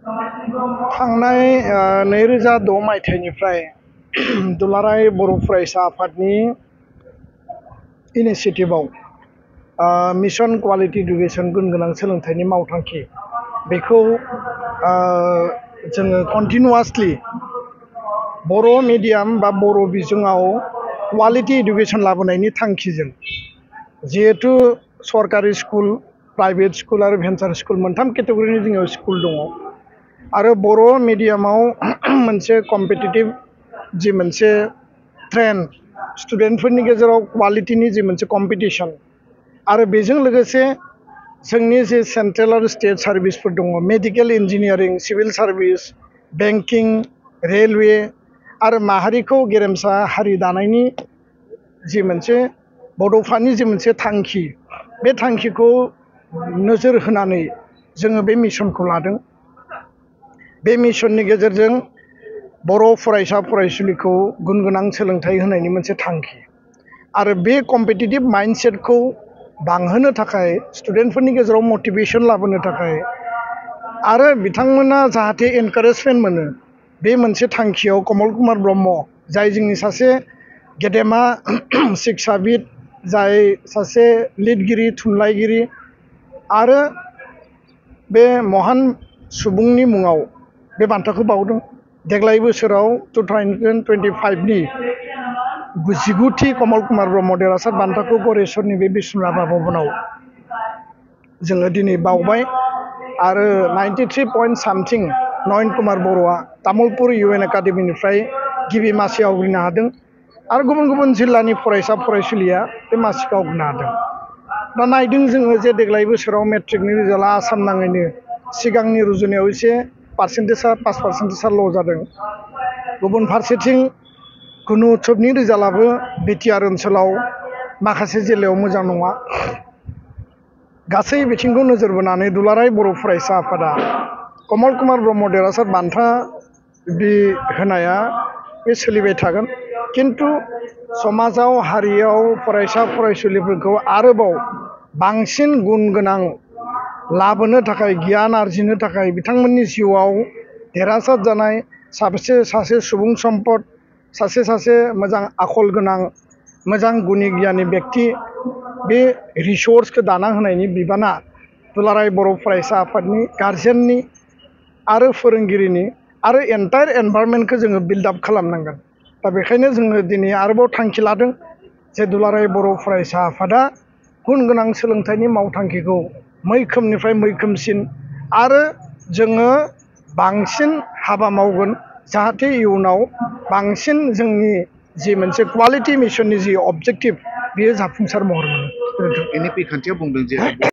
थांनाय 2006 मायथाइनिफ्राय दुलाराय बर' फरायसा आफादनि इनिशिएटिभआव मिशन क्वालिटी एडुकेशन गुनगोनां सोलोंथाइनि मावथांखि बेखौ जोङो कन्टिन्युआसलि बर' मिडियाम बा बर' बिजोङाव क्वालिटी एडुकेशन लाबोनायनि थांखिजों जिहेतु सरकारि स्कुल प्राइवेट स्कुल आरो भेन्सार स्कुल मोनथाम केटेगरिनि जोंनियाव स्कुल दङ आरो बर' मिडियामाव मोनसे कम्पिटिटिभ जि मोनसे ट्रेन्ड स्टुडेन्टफोरनि गेजेराव क्वालिटीनि जि मोनसे कम्पिटिशन आरो बेजों लोगोसे जोंनि जे सेन्ट्रेल आरो स्टेट सार्भिसफोर दङ medical engineering civil service banking railway आरो माहारिखौ गेरेमसा हारि दानायनि जि मोनसे बड'फानि जि मोनसे थांखि बे थांखिखौ नोजोर होनानै जोङो बे मिशनखौ लादों। बे मिशननि गेजेरजों बर' फरायसा फरायसुलिखौ गुनगोनां सोलोंथाइ होनायनि मोनसे थांखि आरो बे कम्पिटिटिभ माइन्डसेटखौ बांहोनो थाखाय स्टुडेन्टफोरनि गेजेराव मटिभेशन लाबोनो थाखाय आरो बिथांमोना जाहाथे एनकारेजमेन्ट मोनो बे मोनसे थांखियाव कमल कुमार ब्रह्म जाय जोंनि सासे गेदेमा शिक्षाबिद जाय सासे लिरगिरि थुनलाइगिरि आरो बे महान सुबुंनि मुङाव बे बान्थाखौ बावदों। देग्लाय बोसोराव 2025नि 19थि कमल कुमार ब्रह्म देरहासार बान्थाखौ गरेस्वरनि बे बिष्णु राभा भवनाव जोङो दिनै बावबाय आरो 93 नयन कुमार बर'आ तामुलपुर UN एकाडेमिनिफ्राय गिबि मासि आवग्रिनो हादों आरो गुबुन गुबुन जिल्लानि फरायसा फरायसुलिया बे मासिखौ आवग्रिनो हादों। दा नायदों जोङो जे देग्लाय बोसोराव मेट्रिकनि रिजाल्टआ आसाम नाङैनो सिगांनि रुजुनायाव एसे पार्सेन्टेजआ 5% ल' जादों। गुबुन फारसेथिं गुनु उत्सबनि रिजाल्टआबो बिटिआर ओनसोलाव माखासे जिल्लायाव मोजां नङा। गासै बिथिंखौ नोजोर बोनानै दुलाराय बर' फरायसा आफादा कमल कुमार ब्रह्म देरहासार बान्था बे होनाया बे सोलिबाय थागोन किन्तु समाजाव हारियाव फरायसा फरायसुलिफोरखौ आरोबाव बांसिन गुन गोनां लाबोनो थाखाय गियान आरजिनो थाखाय बिथांमोननि जिउआव देरहासार जानाय सासे सुबुं सम्पद सासे मोजां आखल गोनां मोजां गुनि गियानि बेक्ति बे रिसर्सखौ दाना होनायनि बिबाना दुलाराय बर' फरायसा आफादनि गार्जेननि आरो फोरोंगिरिनि आरो एन्टायार एनभाइरनमेन्टखौ जोङो बिल्डआप खालामनांगोन। दा बेखायनो जोङो दिनै आरोबाव थांखि लादों जे दुलाराय बर' फरायसा आफादा गुन गोनां सोलोंथाइनि मावथांखिखौ मैखोमनिफ्राय मैखोमसिन आरो जोङो बांसिन हाबा मावगोन जाहाथे इयुनाव बांसिन जोंनि जि मोनसे क्वालिटी मिशननि जि अबजेक्टिभ बेयो जाफुंसार महर मोनो। NEP खान्थियाव बुंदों जे